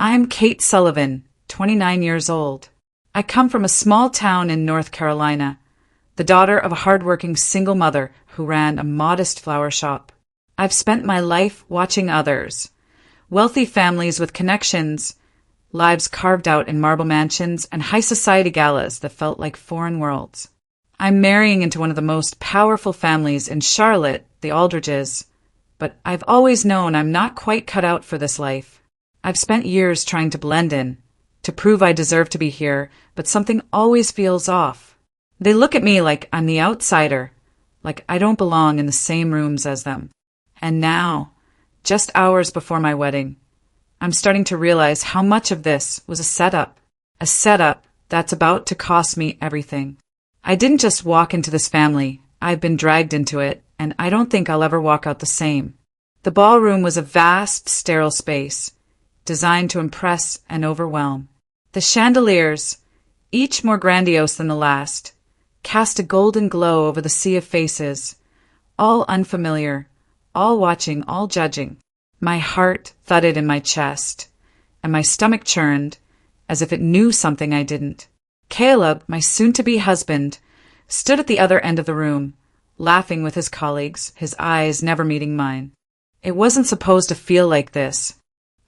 I'm Kate Sullivan, 29 years old. I come from a small town in North Carolina, the daughter of a hardworking single mother who ran a modest flower shop. I've spent my life watching others, wealthy families with connections, lives carved out in marble mansions, and high society galas that felt like foreign worlds. I'm marrying into one of the most powerful families in Charlotte, the Aldridges, but I've always known I'm not quite cut out for this life. I've spent years trying to blend in, to prove I deserve to be here, but something always feels off. They look at me like I'm the outsider, like I don't belong in the same rooms as them. And now, just hours before my wedding, I'm starting to realize how much of this was a setup that's about to cost me everything. I didn't just walk into this family, I've been dragged into it, and I don't think I'll ever walk out the same. The ballroom was a vast, sterile space, designed to impress and overwhelm. The chandeliers, each more grandiose than the last, cast a golden glow over the sea of faces, all unfamiliar, all watching, all judging. My heart thudded in my chest, and my stomach churned as if it knew something I didn't. Caleb, my soon-to-be husband, stood at the other end of the room, laughing with his colleagues, his eyes never meeting mine. It wasn't supposed to feel like this.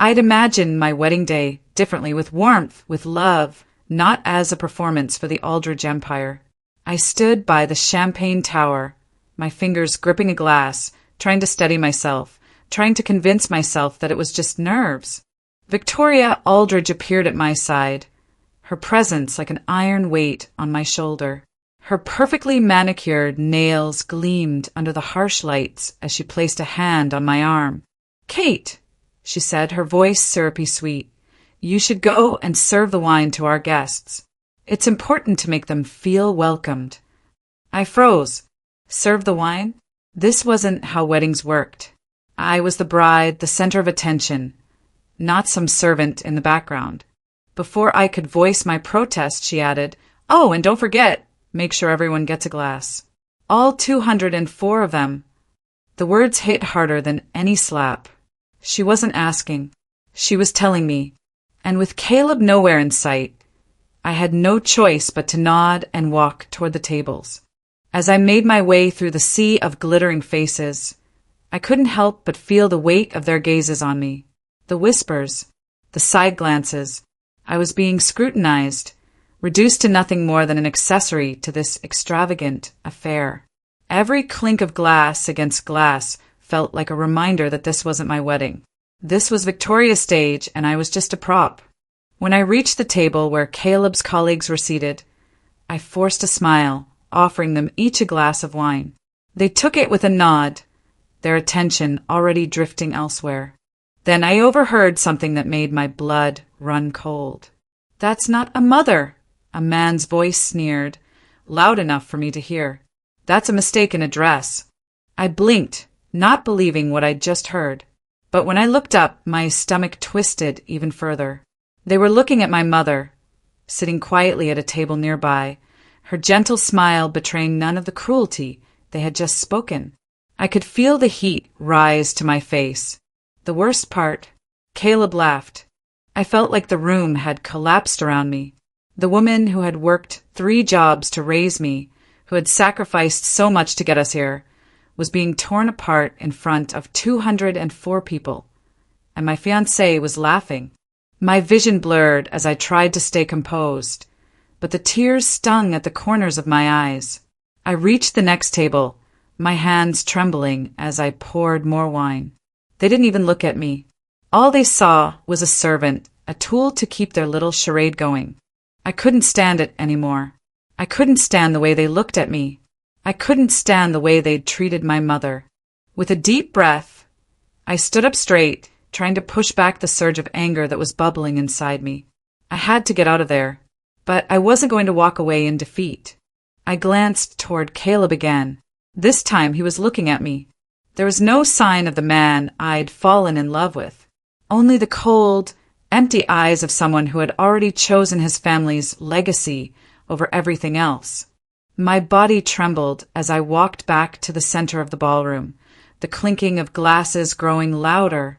I'd imagined my wedding day differently, with warmth, with love, not as a performance for the Aldridge Empire. I stood by the champagne tower, my fingers gripping a glass, trying to steady myself, trying to convince myself that it was just nerves. Victoria Aldridge appeared at my side, her presence like an iron weight on my shoulder. Her perfectly manicured nails gleamed under the harsh lights as she placed a hand on my arm. "Kate," she said, her voice syrupy sweet, "you should go and serve the wine to our guests. It's important to make them feel welcomed." I froze. Serve the wine? This wasn't how weddings worked. I was the bride, the center of attention, not some servant in the background. Before I could voice my protest, she added, "Oh, and don't forget, make sure everyone gets a glass." All 204 of them. The words hit harder than any slap. She wasn't asking. She was telling me. And with Caleb nowhere in sight, I had no choice but to nod and walk toward the tables. As I made my way through the sea of glittering faces, I couldn't help but feel the weight of their gazes on me. The whispers, the side glances. I was being scrutinized, reduced to nothing more than an accessory to this extravagant affair. Every clink of glass against glass felt like a reminder that this wasn't my wedding. This was Victoria's stage, and I was just a prop. When I reached the table where Caleb's colleagues were seated, I forced a smile, offering them each a glass of wine. They took it with a nod, their attention already drifting elsewhere. Then I overheard something that made my blood run cold. "That's not a mother," a man's voice sneered, loud enough for me to hear. "That's a mistaken address." I blinked, not believing what I'd just heard. But when I looked up, my stomach twisted even further. They were looking at my mother, sitting quietly at a table nearby, her gentle smile betraying none of the cruelty they had just spoken. I could feel the heat rise to my face. The worst part, Caleb laughed. I felt like the room had collapsed around me. The woman who had worked 3 jobs to raise me, who had sacrificed so much to get us here, was being torn apart in front of 204 people, and my fiancé was laughing. My vision blurred as I tried to stay composed, but the tears stung at the corners of my eyes. I reached the next table, my hands trembling as I poured more wine. They didn't even look at me. All they saw was a servant, a tool to keep their little charade going. I couldn't stand it anymore. I couldn't stand the way they looked at me. I couldn't stand the way they'd treated my mother. With a deep breath, I stood up straight, trying to push back the surge of anger that was bubbling inside me. I had to get out of there, but I wasn't going to walk away in defeat. I glanced toward Caleb again. This time he was looking at me. There was no sign of the man I'd fallen in love with, only the cold, empty eyes of someone who had already chosen his family's legacy over everything else. My body trembled as I walked back to the center of the ballroom, the clinking of glasses growing louder,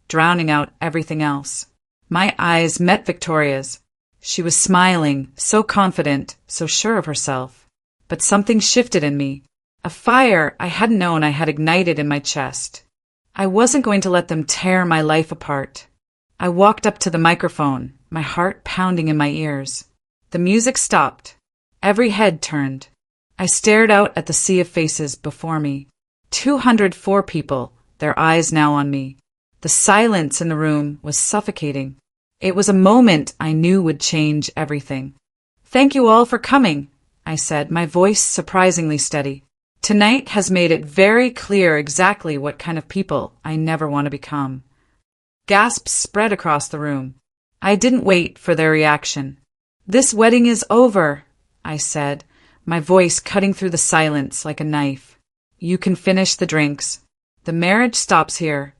drowning out everything else. My eyes met Victoria's. She was smiling, so confident, so sure of herself. But something shifted in me. A fire I hadn't known I had ignited in my chest. I wasn't going to let them tear my life apart. I walked up to the microphone, my heart pounding in my ears. The music stopped. Every head turned. I stared out at the sea of faces before me. 204 people, their eyes now on me. The silence in the room was suffocating. It was a moment I knew would change everything. "Thank you all for coming," I said, my voice surprisingly steady. "Tonight has made it very clear exactly what kind of people I never want to become." Gasps spread across the room. I didn't wait for their reaction. "This wedding is over," I said, my voice cutting through the silence like a knife. "You can finish the drinks. The marriage stops here."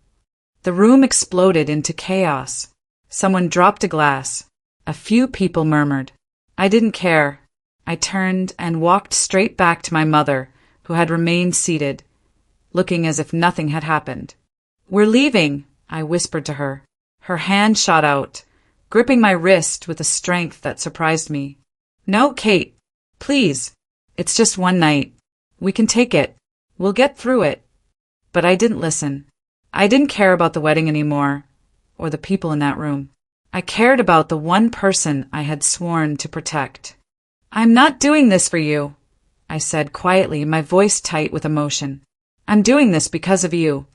The room exploded into chaos. Someone dropped a glass. A few people murmured. I didn't care. I turned and walked straight back to my mother, who had remained seated, looking as if nothing had happened. "We're leaving," I whispered to her. Her hand shot out, gripping my wrist with a strength that surprised me. "No, Kate. Please. It's just one night. We can take it. We'll get through it." But I didn't listen. I didn't care about the wedding anymore, or the people in that room. I cared about the one person I had sworn to protect. "I'm not doing this for you," I said quietly, my voice tight with emotion. "I'm doing this because of you."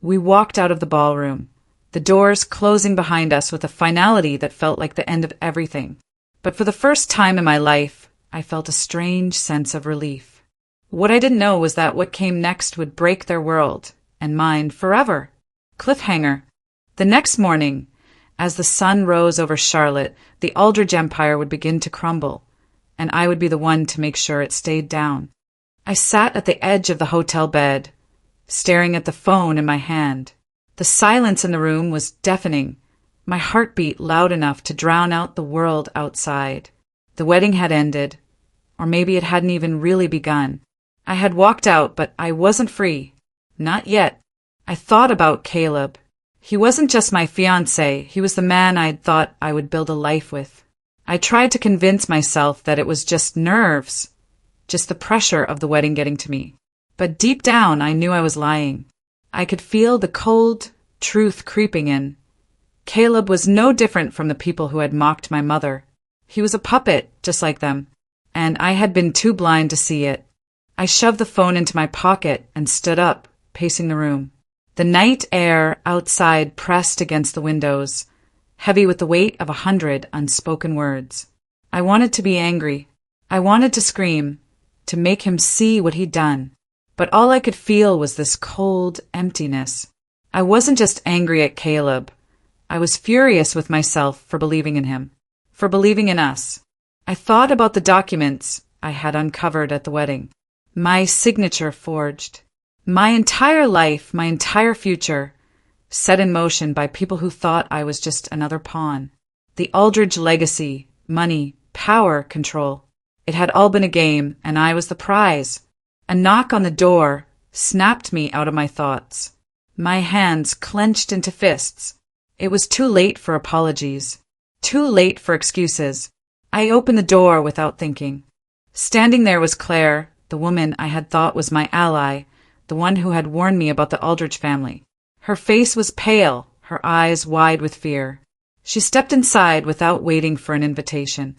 We walked out of the ballroom, the doors closing behind us with a finality that felt like the end of everything. But for the first time in my life, I felt a strange sense of relief. What I didn't know was that what came next would break their world, and mine forever. Cliffhanger. The next morning, as the sun rose over Charlotte, the Aldridge Empire would begin to crumble, and I would be the one to make sure it stayed down. I sat at the edge of the hotel bed, staring at the phone in my hand. The silence in the room was deafening, my heartbeat loud enough to drown out the world outside. The wedding had ended, or maybe it hadn't even really begun. I had walked out, but I wasn't free. Not yet. I thought about Caleb. He wasn't just my fiancé, he was the man I'd thought I would build a life with. I tried to convince myself that it was just nerves, just the pressure of the wedding getting to me. But deep down, I knew I was lying. I could feel the cold truth creeping in. Caleb was no different from the people who had mocked my mother. He was a puppet, just like them, and I had been too blind to see it. I shoved the phone into my pocket and stood up, pacing the room. The night air outside pressed against the windows, heavy with the weight of 100 unspoken words. I wanted to be angry. I wanted to scream, to make him see what he'd done. But all I could feel was this cold emptiness. I wasn't just angry at Caleb. I was furious with myself for believing in him, for believing in us. I thought about the documents I had uncovered at the wedding. My signature forged. My entire life, my entire future, set in motion by people who thought I was just another pawn. The Aldridge legacy, money, power, control. It had all been a game, and I was the prize. A knock on the door snapped me out of my thoughts. My hands clenched into fists. It was too late for apologies. Too late for excuses. I opened the door without thinking. Standing there was Claire, the woman I had thought was my ally, the one who had warned me about the Aldridge family. Her face was pale, her eyes wide with fear. She stepped inside without waiting for an invitation.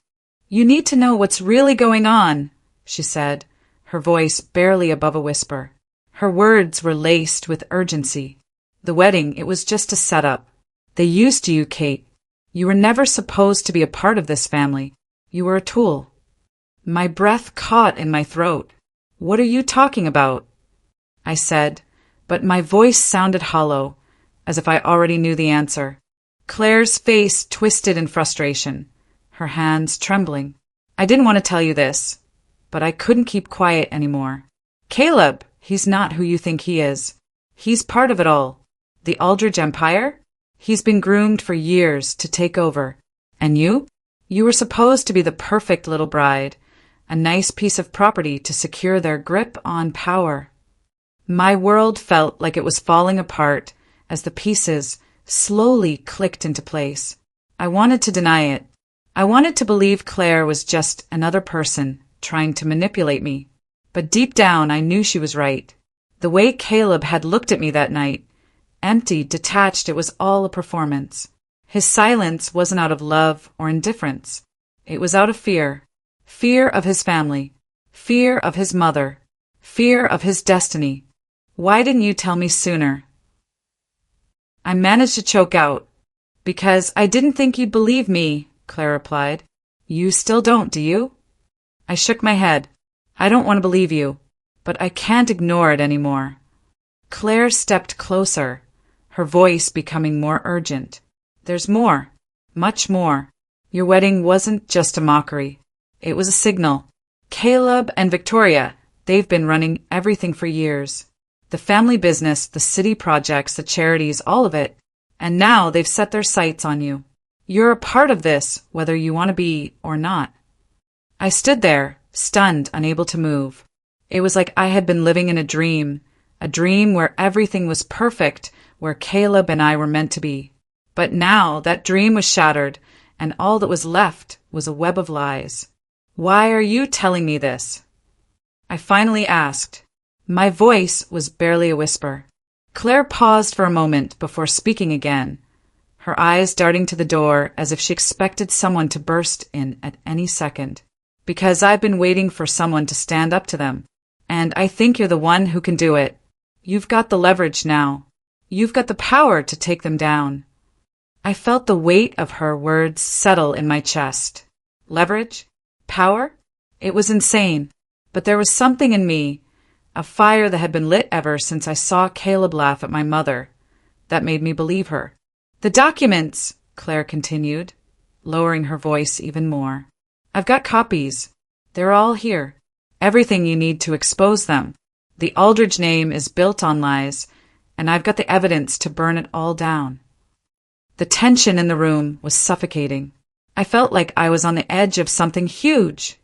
"You need to know what's really going on," she said, her voice barely above a whisper. Her words were laced with urgency. "The wedding, it was just a setup. They used you, Kate. You were never supposed to be a part of this family. You were a tool." My breath caught in my throat. "What are you talking about?" I said, but my voice sounded hollow, as if I already knew the answer. Claire's face twisted in frustration, her hands trembling. "I didn't want to tell you this, but I couldn't keep quiet anymore. Caleb, he's not who you think he is. He's part of it all. The Aldridge Empire? He's been groomed for years to take over. And you? You were supposed to be the perfect little bride, a nice piece of property to secure their grip on power." My world felt like it was falling apart as the pieces slowly clicked into place. I wanted to deny it. I wanted to believe Claire was just another person trying to manipulate me. But deep down, I knew she was right. The way Caleb had looked at me that night, empty, detached, it was all a performance. His silence wasn't out of love or indifference. It was out of fear. Fear of his family. Fear of his mother. Fear of his destiny. Why didn't you tell me sooner? I managed to choke out. Because I didn't think you'd believe me, Claire replied. You still don't, do you? I shook my head. I don't want to believe you, but I can't ignore it anymore. Claire stepped closer, her voice becoming more urgent. There's more. Much more. Your wedding wasn't just a mockery. It was a signal. Caleb and Victoria, they've been running everything for years. The family business, the city projects, the charities, all of it. And now they've set their sights on you. You're a part of this, whether you want to be or not. I stood there, stunned, unable to move. It was like I had been living in a dream where everything was perfect, where Caleb and I were meant to be. But now that dream was shattered, and all that was left was a web of lies. Why are you telling me this? I finally asked. My voice was barely a whisper. Claire paused for a moment before speaking again, her eyes darting to the door as if she expected someone to burst in at any second. Because I've been waiting for someone to stand up to them, and I think you're the one who can do it. You've got the leverage now. You've got the power to take them down. I felt the weight of her words settle in my chest. Leverage? Power? It was insane, but there was something in me, a fire that had been lit ever since I saw Caleb laugh at my mother, that made me believe her. The documents, Claire continued, lowering her voice even more. I've got copies. They're all here. Everything you need to expose them. The Aldridge name is built on lies, and I've got the evidence to burn it all down. The tension in the room was suffocating. I felt like I was on the edge of something huge,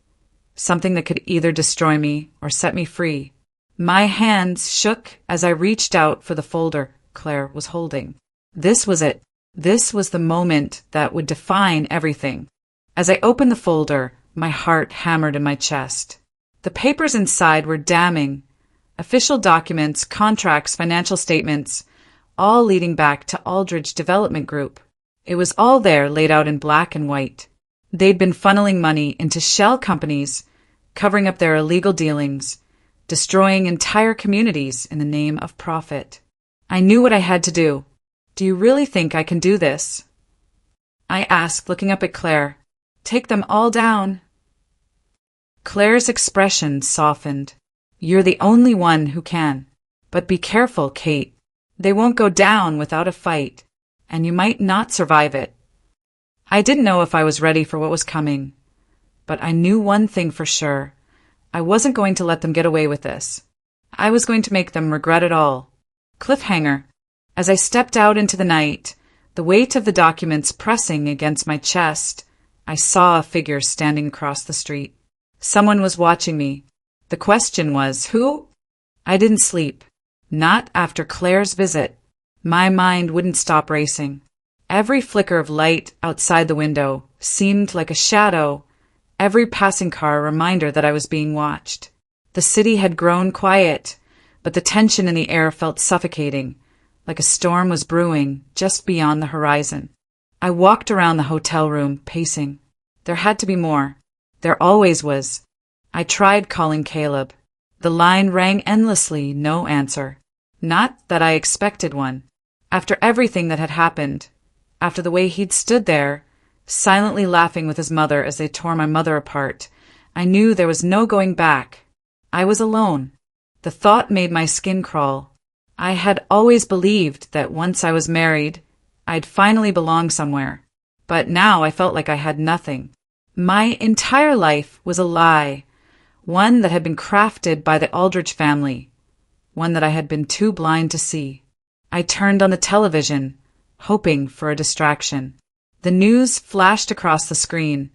something that could either destroy me or set me free. My hands shook as I reached out for the folder Claire was holding. This was it. This was the moment that would define everything. As I opened the folder, my heart hammered in my chest. The papers inside were damning. Official documents, contracts, financial statements, all leading back to Aldridge Development Group. It was all there, laid out in black and white. They'd been funneling money into shell companies, covering up their illegal dealings, destroying entire communities in the name of profit. I knew what I had to do. Do you really think I can do this? I asked, looking up at Claire. Take them all down. Claire's expression softened. You're the only one who can. But be careful, Kate. They won't go down without a fight, and you might not survive it. I didn't know if I was ready for what was coming, but I knew one thing for sure. I wasn't going to let them get away with this. I was going to make them regret it all. Cliffhanger. As I stepped out into the night, the weight of the documents pressing against my chest, I saw a figure standing across the street. Someone was watching me. The question was, who? I didn't sleep. Not after Claire's visit. My mind wouldn't stop racing. Every flicker of light outside the window seemed like a shadow. Every passing car a reminder that I was being watched. The city had grown quiet, but the tension in the air felt suffocating, like a storm was brewing just beyond the horizon. I walked around the hotel room, pacing. There had to be more. There always was. I tried calling Caleb. The line rang endlessly, no answer. Not that I expected one. After everything that had happened, after the way he'd stood there, silently laughing with his mother as they tore my mother apart, I knew there was no going back. I was alone. The thought made my skin crawl. I had always believed that once I was married, I'd finally belong somewhere. But now I felt like I had nothing. My entire life was a lie, one that had been crafted by the Aldridge family, one that I had been too blind to see. I turned on the television, hoping for a distraction. The news flashed across the screen.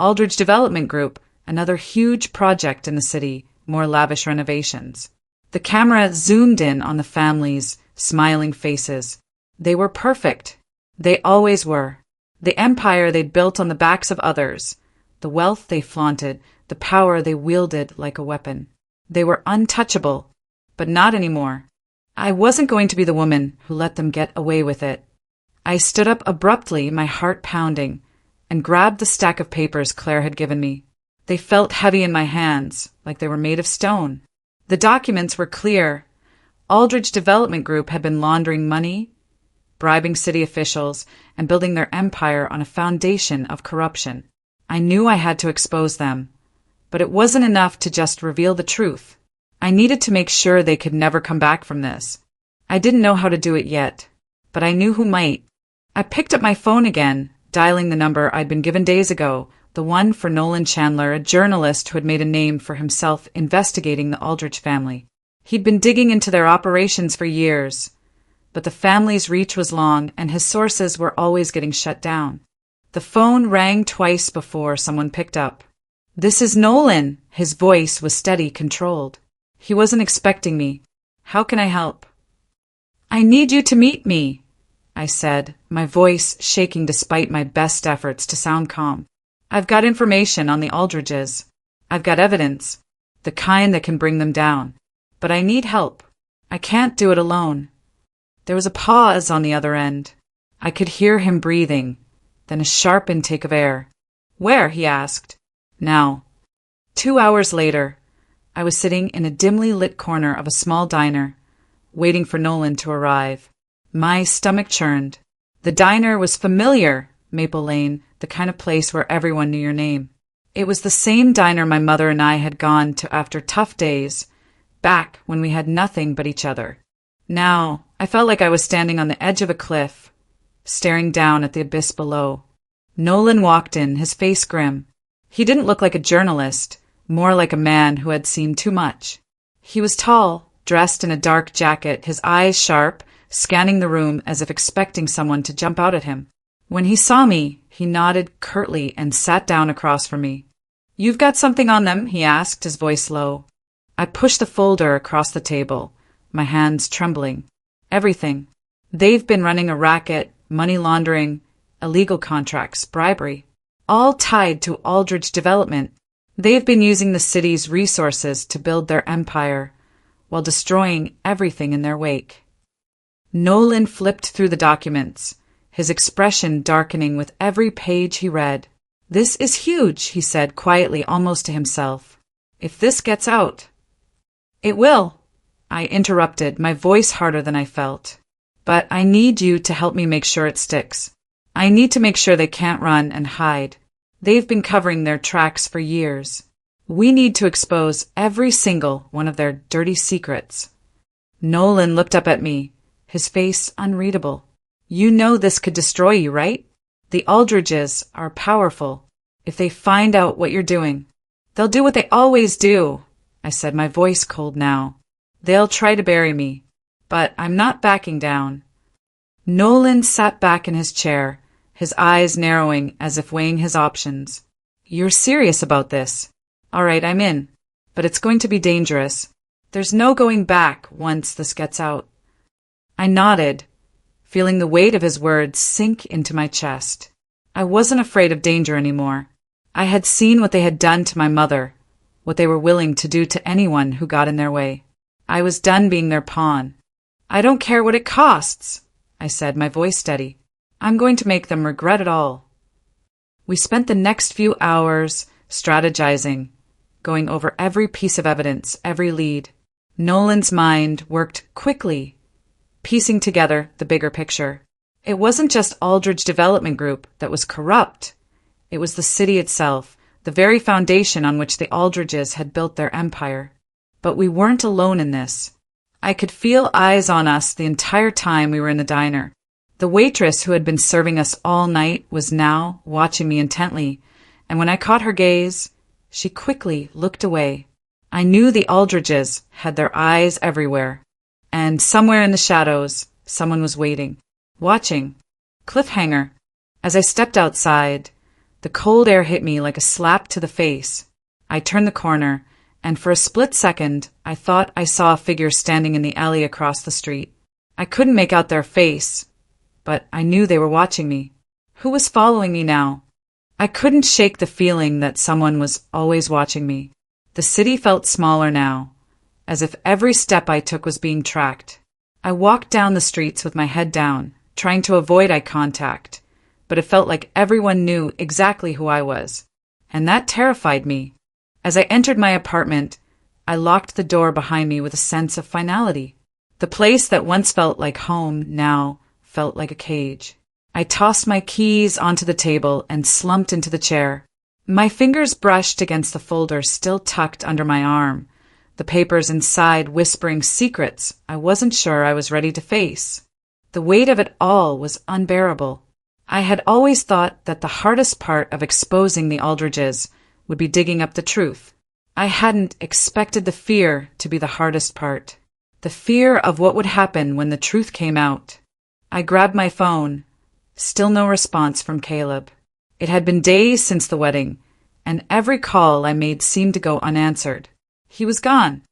Aldridge Development Group, another huge project in the city, more lavish renovations. The camera zoomed in on the families' smiling faces. They were perfect. They always were. The empire they'd built on the backs of others, the wealth they flaunted, the power they wielded like a weapon. They were untouchable, but not anymore. I wasn't going to be the woman who let them get away with it. I stood up abruptly, my heart pounding, and grabbed the stack of papers Claire had given me. They felt heavy in my hands, like they were made of stone. The documents were clear. Aldridge Development Group had been laundering money, bribing city officials, and building their empire on a foundation of corruption. I knew I had to expose them, but it wasn't enough to just reveal the truth. I needed to make sure they could never come back from this. I didn't know how to do it yet, but I knew who might. I picked up my phone again, dialing the number I'd been given days ago, the one for Nolan Chandler, a journalist who had made a name for himself investigating the Aldridge family. He'd been digging into their operations for years, but the family's reach was long and his sources were always getting shut down. The phone rang twice before someone picked up. "This is Nolan." His voice was steady, controlled. He wasn't expecting me. "How can I help?" "I need you to meet me," I said, my voice shaking despite my best efforts to sound calm. "I've got information on the Aldridges. I've got evidence, the kind that can bring them down. But I need help. I can't do it alone." There was a pause on the other end. I could hear him breathing, then a sharp intake of air. "Where?" he asked. "Now." 2 hours later, I was sitting in a dimly lit corner of a small diner, waiting for Nolan to arrive. My stomach churned. The diner was familiar, Maple Lane, the kind of place where everyone knew your name. It was the same diner my mother and I had gone to after tough days, back when we had nothing but each other. Now, I felt like I was standing on the edge of a cliff, staring down at the abyss below. Nolan walked in, his face grim. He didn't look like a journalist, more like a man who had seen too much. He was tall, dressed in a dark jacket, his eyes sharp, scanning the room as if expecting someone to jump out at him. When he saw me, he nodded curtly and sat down across from me. "You've got something on them?" he asked, his voice low. I pushed the folder across the table, my hands trembling. "Everything. They've been running a racket, money laundering, illegal contracts, bribery, all tied to Aldridge Development. They've been using the city's resources to build their empire, while destroying everything in their wake." Nolan flipped through the documents, his expression darkening with every page he read. "This is huge," he said quietly, almost to himself. "If this gets out—" "It will," I interrupted, my voice harder than I felt. "But I need you to help me make sure it sticks. I need to make sure they can't run and hide. They've been covering their tracks for years. We need to expose every single one of their dirty secrets." Nolan looked up at me, his face unreadable. "You know this could destroy you, right? The Aldridges are powerful. If they find out what you're doing, they'll do what they always do," I said, my voice cold now. "They'll try to bury me, but I'm not backing down." Nolan sat back in his chair, his eyes narrowing as if weighing his options. "You're serious about this? All right, I'm in, but it's going to be dangerous. There's no going back once this gets out." I nodded, feeling the weight of his words sink into my chest. I wasn't afraid of danger anymore. I had seen what they had done to my mother, what they were willing to do to anyone who got in their way. I was done being their pawn. "I don't care what it costs," I said, my voice steady. "I'm going to make them regret it all." We spent the next few hours strategizing, going over every piece of evidence, every lead. Nolan's mind worked quickly, piecing together the bigger picture. It wasn't just Aldridge Development Group that was corrupt. It was the city itself, the very foundation on which the Aldridges had built their empire. But we weren't alone in this. I could feel eyes on us the entire time we were in the diner. The waitress who had been serving us all night was now watching me intently, and when I caught her gaze, she quickly looked away. I knew the Aldridges had their eyes everywhere, and somewhere in the shadows, someone was waiting, watching. Cliffhanger. As I stepped outside, the cold air hit me like a slap to the face. I turned the corner, and for a split second, I thought I saw a figure standing in the alley across the street. I couldn't make out their face, but I knew they were watching me. Who was following me now? I couldn't shake the feeling that someone was always watching me. The city felt smaller now, as if every step I took was being tracked. I walked down the streets with my head down, trying to avoid eye contact, but it felt like everyone knew exactly who I was, and that terrified me. As I entered my apartment, I locked the door behind me with a sense of finality. The place that once felt like home now felt like a cage. I tossed my keys onto the table and slumped into the chair. My fingers brushed against the folder still tucked under my arm, the papers inside whispering secrets I wasn't sure I was ready to face. The weight of it all was unbearable. I had always thought that the hardest part of exposing the Aldridges would be digging up the truth. I hadn't expected the fear to be the hardest part. The fear of what would happen when the truth came out. I grabbed my phone. Still no response from Caleb. It had been days since the wedding, and every call I made seemed to go unanswered. He was gone.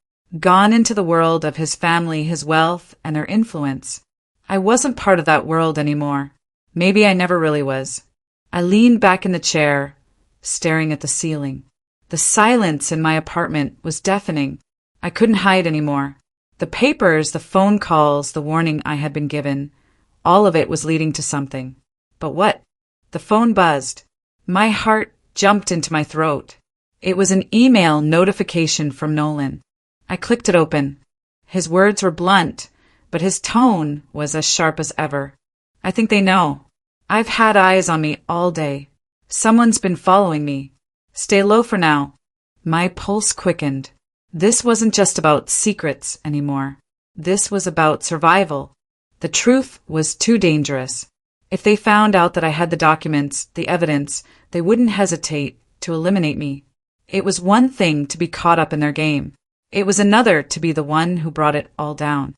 Gone into the world of his family, his wealth, and their influence. I wasn't part of that world anymore. Maybe I never really was. I leaned back in the chair, staring at the ceiling. The silence in my apartment was deafening. I couldn't hide anymore. The papers, the phone calls, the warning I had been given, all of it was leading to something. But what? The phone buzzed. My heart jumped into my throat. It was an email notification from Nolan. I clicked it open. His words were blunt, but his tone was as sharp as ever. I think they know. I've had eyes on me all day. Someone's been following me. Stay low for now. My pulse quickened. This wasn't just about secrets anymore. This was about survival. The truth was too dangerous. If they found out that I had the documents, the evidence, they wouldn't hesitate to eliminate me. It was one thing to be caught up in their game. It was another to be the one who brought it all down.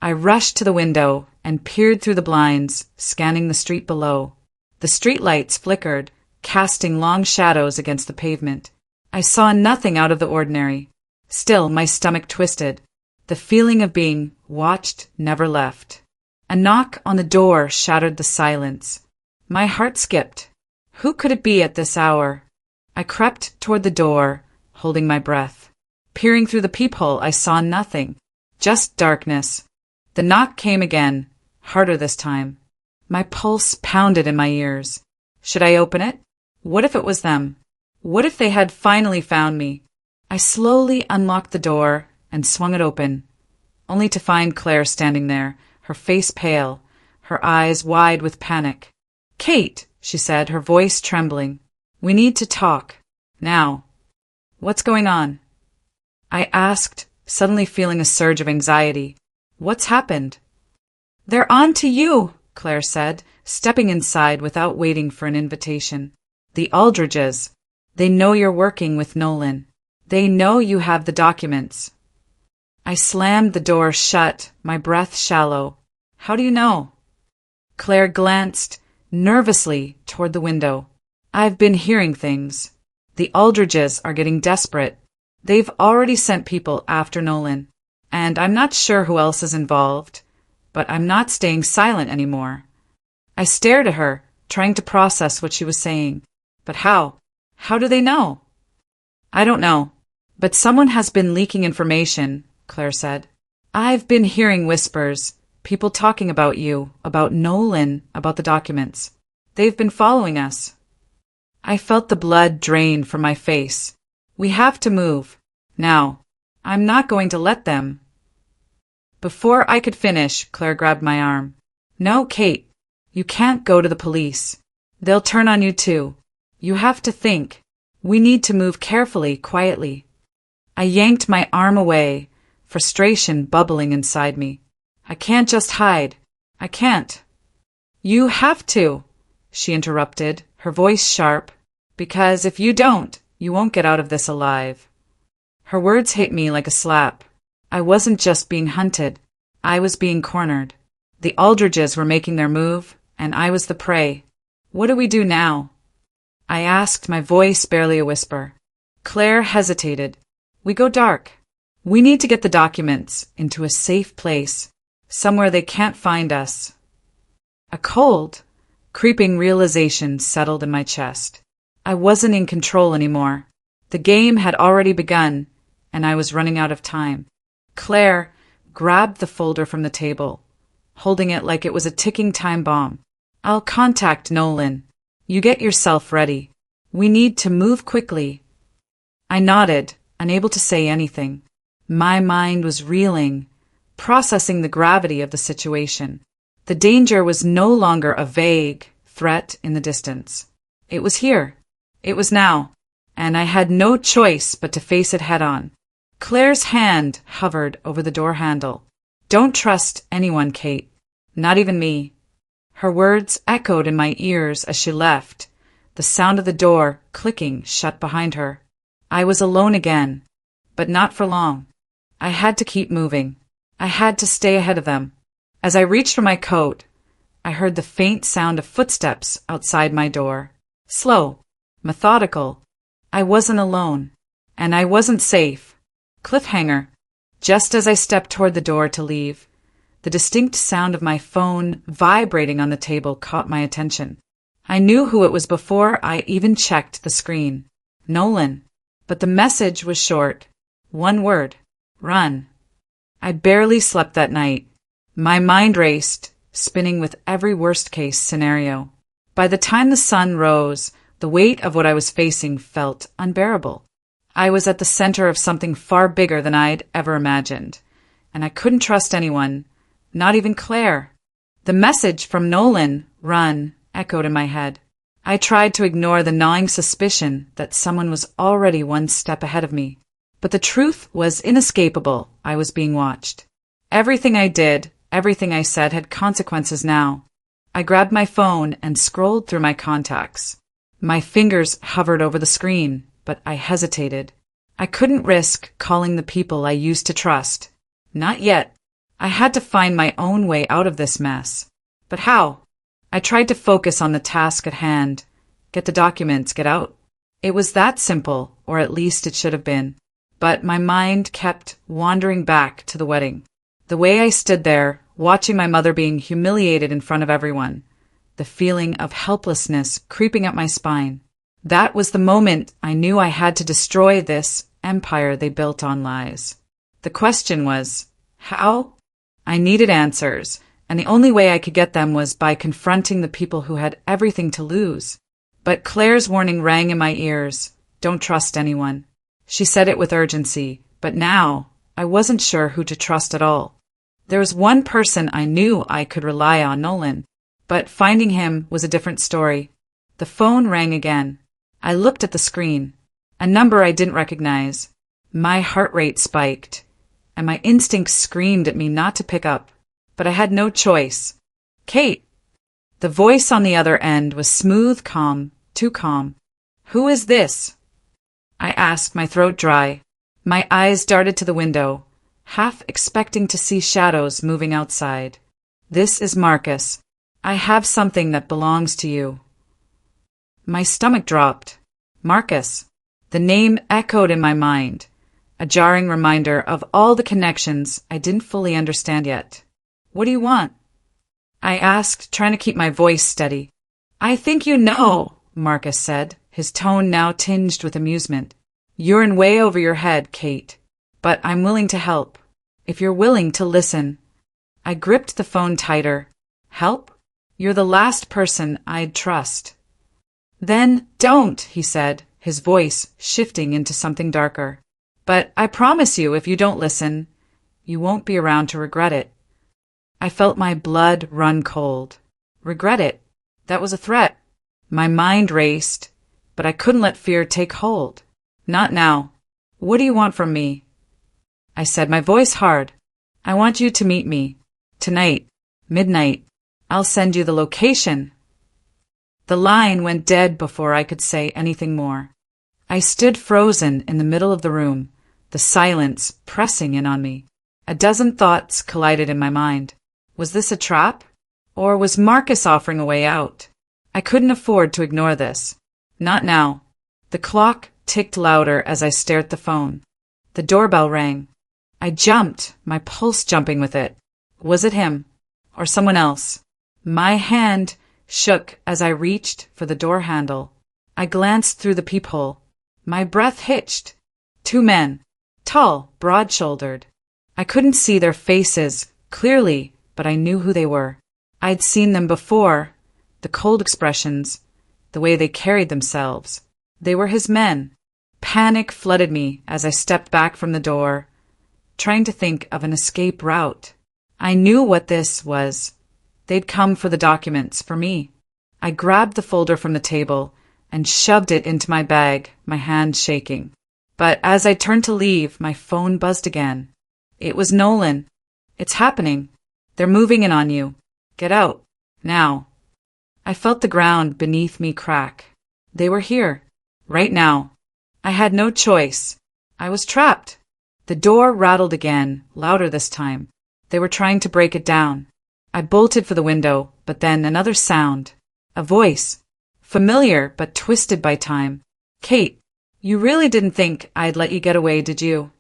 I rushed to the window and peered through the blinds, scanning the street below. The streetlights flickered, casting long shadows against the pavement. I saw nothing out of the ordinary. Still, my stomach twisted. The feeling of being watched never left. A knock on the door shattered the silence. My heart skipped. Who could it be at this hour? I crept toward the door, holding my breath. Peering through the peephole, I saw nothing. Just darkness. The knock came again, harder this time. My pulse pounded in my ears. Should I open it? What if it was them? What if they had finally found me? I slowly unlocked the door and swung it open, only to find Claire standing there, her face pale, her eyes wide with panic. "Kate," she said, her voice trembling. "We need to talk. Now." "What's going on?" I asked, suddenly feeling a surge of anxiety. "What's happened?" "They're on to you," Claire said, stepping inside without waiting for an invitation. "The Aldridges. They know you're working with Nolan. They know you have the documents." I slammed the door shut, my breath shallow. "How do you know?" Claire glanced nervously toward the window. "I've been hearing things. The Aldridges are getting desperate. They've already sent people after Nolan, and I'm not sure who else is involved, but I'm not staying silent anymore." I stared at her, trying to process what she was saying. "But how? How do they know?" "I don't know, but someone has been leaking information," Claire said. "I've been hearing whispers, people talking about you, about Nolan, about the documents. They've been following us." I felt the blood drain from my face. "We have to move. Now. I'm not going to let them." Before I could finish, Claire grabbed my arm. "No, Kate. You can't go to the police. They'll turn on you too. You have to think. We need to move carefully, quietly." I yanked my arm away, frustration bubbling inside me. "I can't just hide. I can't." "You have to," she interrupted, her voice sharp, "because if you don't, you won't get out of this alive." Her words hit me like a slap. I wasn't just being hunted. I was being cornered. The Aldridges were making their move, and I was the prey. "What do we do now?" I asked, my voice barely a whisper. Claire hesitated. "We go dark. We need to get the documents into a safe place, somewhere they can't find us." A cold, Creeping realization settled in my chest. I wasn't in control anymore. The game had already begun, and I was running out of time. Claire grabbed the folder from the table, holding it like it was a ticking time bomb. "I'll contact Nolan. You get yourself ready. We need to move quickly." I nodded, unable to say anything. My mind was reeling, processing the gravity of the situation. The danger was no longer a vague threat in the distance. It was here. It was now. And I had no choice but to face it head-on. Claire's hand hovered over the door handle. "Don't trust anyone, Kate. Not even me." Her words echoed in my ears as she left, the sound of the door clicking shut behind her. I was alone again, but not for long. I had to keep moving. I had to stay ahead of them. As I reached for my coat, I heard the faint sound of footsteps outside my door. Slow, methodical. I wasn't alone, and I wasn't safe. Cliffhanger. Just as I stepped toward the door to leave, the distinct sound of my phone vibrating on the table caught my attention. I knew who it was before I even checked the screen. Nolan. But the message was short. One word. Run. I barely slept that night. My mind raced, spinning with every worst-case scenario. By the time the sun rose, the weight of what I was facing felt unbearable. I was at the center of something far bigger than I'd ever imagined, and I couldn't trust anyone, not even Claire. The message from Nolan, "Run," echoed in my head. I tried to ignore the gnawing suspicion that someone was already one step ahead of me. But the truth was inescapable. I was being watched. Everything I did, everything I said had consequences now. I grabbed my phone and scrolled through my contacts. My fingers hovered over the screen, but I hesitated. I couldn't risk calling the people I used to trust. Not yet. I had to find my own way out of this mess. But how? I tried to focus on the task at hand. Get the documents, get out. It was that simple, or at least it should have been. But my mind kept wandering back to the wedding. The way I stood there, watching my mother being humiliated in front of everyone. The feeling of helplessness creeping up my spine. That was the moment I knew I had to destroy this empire they built on lies. The question was, how? I needed answers, and the only way I could get them was by confronting the people who had everything to lose. But Claire's warning rang in my ears. Don't trust anyone. She said it with urgency, but now I wasn't sure who to trust at all. There was one person I knew I could rely on, Nolan, but finding him was a different story. The phone rang again. I looked at the screen, a number I didn't recognize. My heart rate spiked, and my instincts screamed at me not to pick up, but I had no choice. "Kate!" The voice on the other end was smooth, calm, too calm. "Who is this?" I asked, my throat dry. My eyes darted to the window, half expecting to see shadows moving outside. "This is Marcus. I have something that belongs to you." My stomach dropped. Marcus. The name echoed in my mind, a jarring reminder of all the connections I didn't fully understand yet. "What do you want?" I asked, trying to keep my voice steady. "I think you know," Marcus said, his tone now tinged with amusement. "You're in way over your head, Kate, but I'm willing to help, if you're willing to listen." I gripped the phone tighter. "Help? You're the last person I'd trust." "Then don't," he said, his voice shifting into something darker. "But I promise you, if you don't listen, you won't be around to regret it." I felt my blood run cold. Regret it? That was a threat. My mind raced, but I couldn't let fear take hold. "Not now. What do you want from me?" I said, my voice hard. "I want you to meet me. Tonight. Midnight. I'll send you the location." The line went dead before I could say anything more. I stood frozen in the middle of the room, the silence pressing in on me. A dozen thoughts collided in my mind. Was this a trap? Or was Marcus offering a way out? I couldn't afford to ignore this. Not now. The clock ticked louder as I stared at the phone. The doorbell rang. I jumped, my pulse jumping with it. Was it him? Or someone else? My hand shook as I reached for the door handle. I glanced through the peephole. My breath hitched. 2 men. Tall, broad-shouldered. I couldn't see their faces clearly, but I knew who they were. I'd seen them before. The cold expressions, the way they carried themselves. They were his men. Panic flooded me as I stepped back from the door, trying to think of an escape route. I knew what this was. They'd come for the documents, for me. I grabbed the folder from the table and shoved it into my bag, my hand shaking. But as I turned to leave, my phone buzzed again. It was Nolan. It's happening. They're moving in on you. Get out. Now. I felt the ground beneath me crack. They were here. Right now. I had no choice. I was trapped. The door rattled again, louder this time. They were trying to break it down. I bolted for the window, but then another sound. A voice. Familiar, but twisted by time. Kate, you really didn't think I'd let you get away, did you?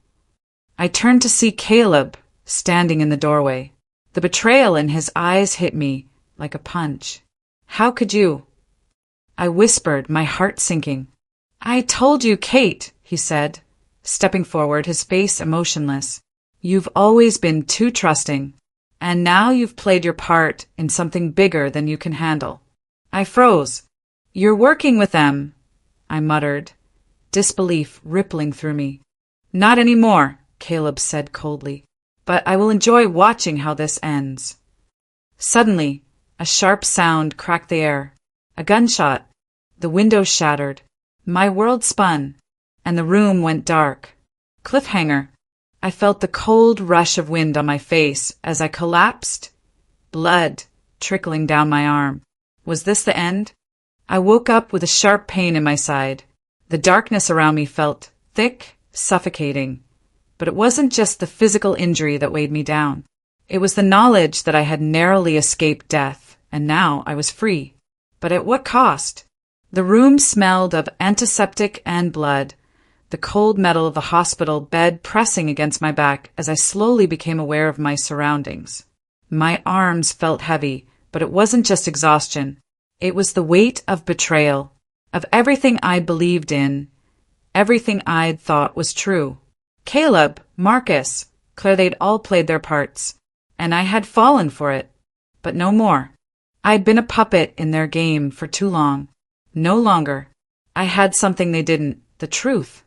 I turned to see Caleb, standing in the doorway. The betrayal in his eyes hit me like a punch. How could you? I whispered, my heart sinking. I told you, Kate, he said, stepping forward, his face emotionless. You've always been too trusting, and now you've played your part in something bigger than you can handle. I froze. You're working with them, I muttered, disbelief rippling through me. Not anymore, Caleb said coldly, but I will enjoy watching how this ends. Suddenly, a sharp sound cracked the air. A gunshot. The window shattered. My world spun, and the room went dark. Cliffhanger. I felt the cold rush of wind on my face as I collapsed, blood trickling down my arm. Was this the end? I woke up with a sharp pain in my side. The darkness around me felt thick, suffocating. But it wasn't just the physical injury that weighed me down. It was the knowledge that I had narrowly escaped death, and now I was free. But at what cost? The room smelled of antiseptic and blood, the cold metal of the hospital bed pressing against my back as I slowly became aware of my surroundings. My arms felt heavy, but it wasn't just exhaustion. It was the weight of betrayal, of everything I'd believed in, everything I'd thought was true. Caleb, Marcus, Claire, they'd all played their parts, and I had fallen for it, but no more. I'd been a puppet in their game for too long. No longer. I had something they didn't, the truth.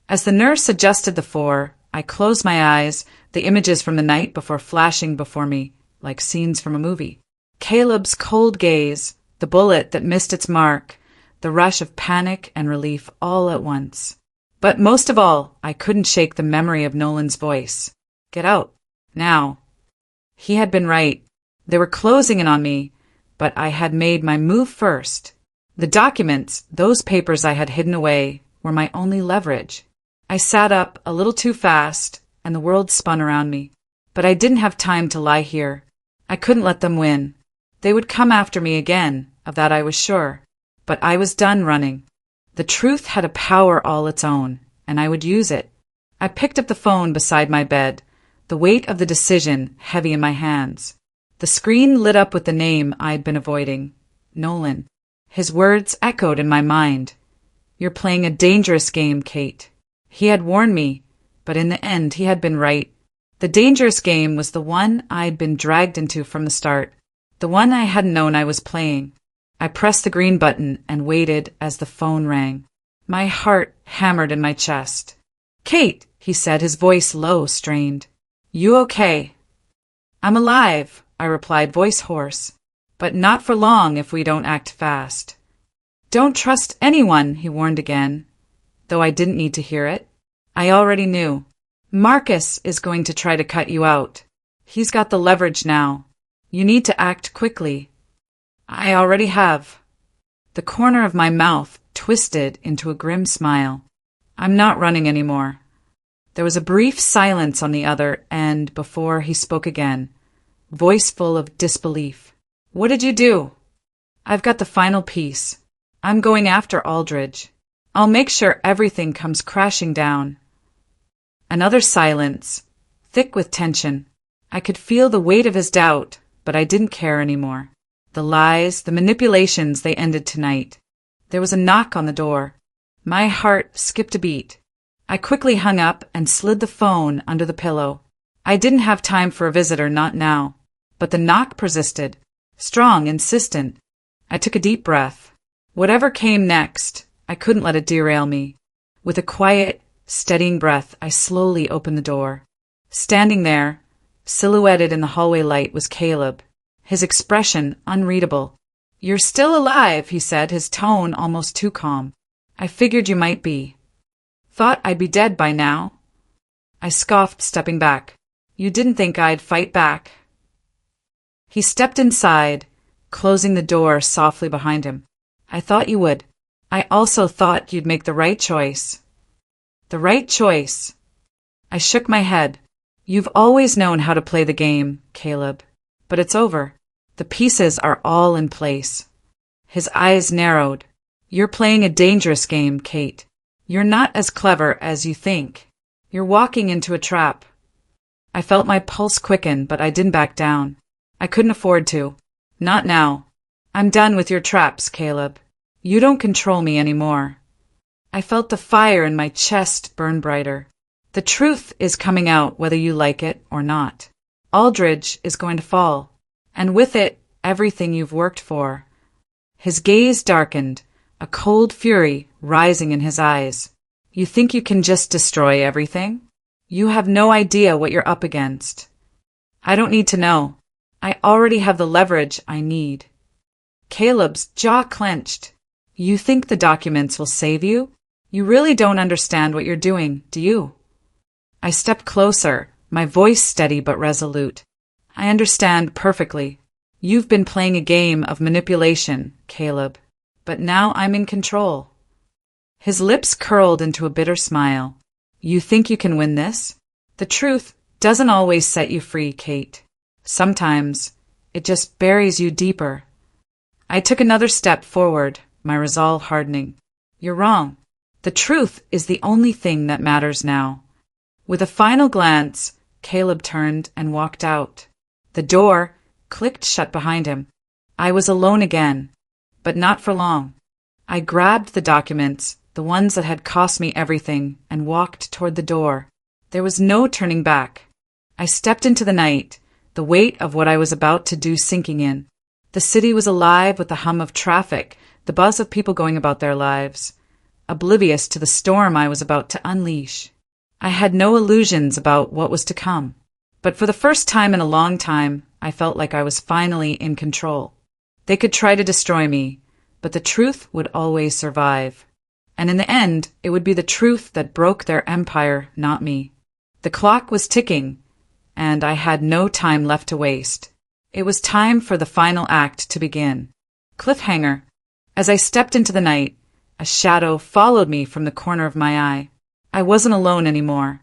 As the nurse adjusted the 4, I closed my eyes, the images from the night before flashing before me, like scenes from a movie. Caleb's cold gaze, the bullet that missed its mark, the rush of panic and relief all at once. But most of all, I couldn't shake the memory of Nolan's voice. Get out. Now. He had been right. They were closing in on me, but I had made my move first. The documents, those papers I had hidden away, were my only leverage. I sat up a little too fast, and the world spun around me. But I didn't have time to lie here. I couldn't let them win. They would come after me again, of that I was sure. But I was done running. The truth had a power all its own, and I would use it. I picked up the phone beside my bed, the weight of the decision heavy in my hands. The screen lit up with the name I'd been avoiding. Nolan. His words echoed in my mind. You're playing a dangerous game, Kate. He had warned me, but in the end he had been right. The dangerous game was the one I'd been dragged into from the start, the one I hadn't known I was playing. I pressed the green button and waited as the phone rang. My heart hammered in my chest. Kate, he said, his voice low, strained. You okay? I'm alive, I replied, voice hoarse. But not for long if we don't act fast. Don't trust anyone, he warned again, though I didn't need to hear it. I already knew. Marcus is going to try to cut you out. He's got the leverage now. You need to act quickly. I already have. The corner of my mouth twisted into a grim smile. I'm not running anymore. There was a brief silence on the other end before he spoke again, voice full of disbelief. What did you do? I've got the final piece. I'm going after Aldridge. I'll make sure everything comes crashing down. Another silence, thick with tension. I could feel the weight of his doubt, but I didn't care anymore. The lies, the manipulations, they ended tonight. There was a knock on the door. My heart skipped a beat. I quickly hung up and slid the phone under the pillow. I didn't have time for a visitor, not now. But the knock persisted. Strong, insistent. I took a deep breath. Whatever came next, I couldn't let it derail me. With a quiet, steadying breath, I slowly opened the door. Standing there, silhouetted in the hallway light, was Caleb. His expression unreadable. "You're still alive," he said, his tone almost too calm. "I figured you might be. Thought I'd be dead by now." I scoffed, stepping back. "You didn't think I'd fight back?" He stepped inside, closing the door softly behind him. "I thought you would. I also thought you'd make the right choice." "The right choice?" I shook my head. "You've always known how to play the game, Caleb. But it's over. The pieces are all in place." His eyes narrowed. "You're playing a dangerous game, Kate. You're not as clever as you think. You're walking into a trap." I felt my pulse quicken, but I didn't back down. I couldn't afford to. Not now. "I'm done with your traps, Caleb. You don't control me anymore." I felt the fire in my chest burn brighter. "The truth is coming out whether you like it or not. Aldridge is going to fall. And with it, everything you've worked for." His gaze darkened, a cold fury rising in his eyes. "You think you can just destroy everything? You have no idea what you're up against." "I don't need to know. I already have the leverage I need." Caleb's jaw clenched. "You think the documents will save you? You really don't understand what you're doing, do you?" I stepped closer, my voice steady but resolute. "I understand perfectly. You've been playing a game of manipulation, Caleb. But now I'm in control." His lips curled into a bitter smile. "You think you can win this? The truth doesn't always set you free, Kate. Sometimes it just buries you deeper." I took another step forward, my resolve hardening. "You're wrong. The truth is the only thing that matters now." With a final glance, Caleb turned and walked out. The door clicked shut behind him. I was alone again, but not for long. I grabbed the documents, the ones that had cost me everything, and walked toward the door. There was no turning back. I stepped into the night, the weight of what I was about to do sinking in. The city was alive with the hum of traffic, the buzz of people going about their lives, oblivious to the storm I was about to unleash. I had no illusions about what was to come. But for the first time in a long time, I felt like I was finally in control. They could try to destroy me, but the truth would always survive. And in the end, it would be the truth that broke their empire, not me. The clock was ticking, and I had no time left to waste. It was time for the final act to begin. Cliffhanger. As I stepped into the night, a shadow followed me from the corner of my eye. I wasn't alone anymore.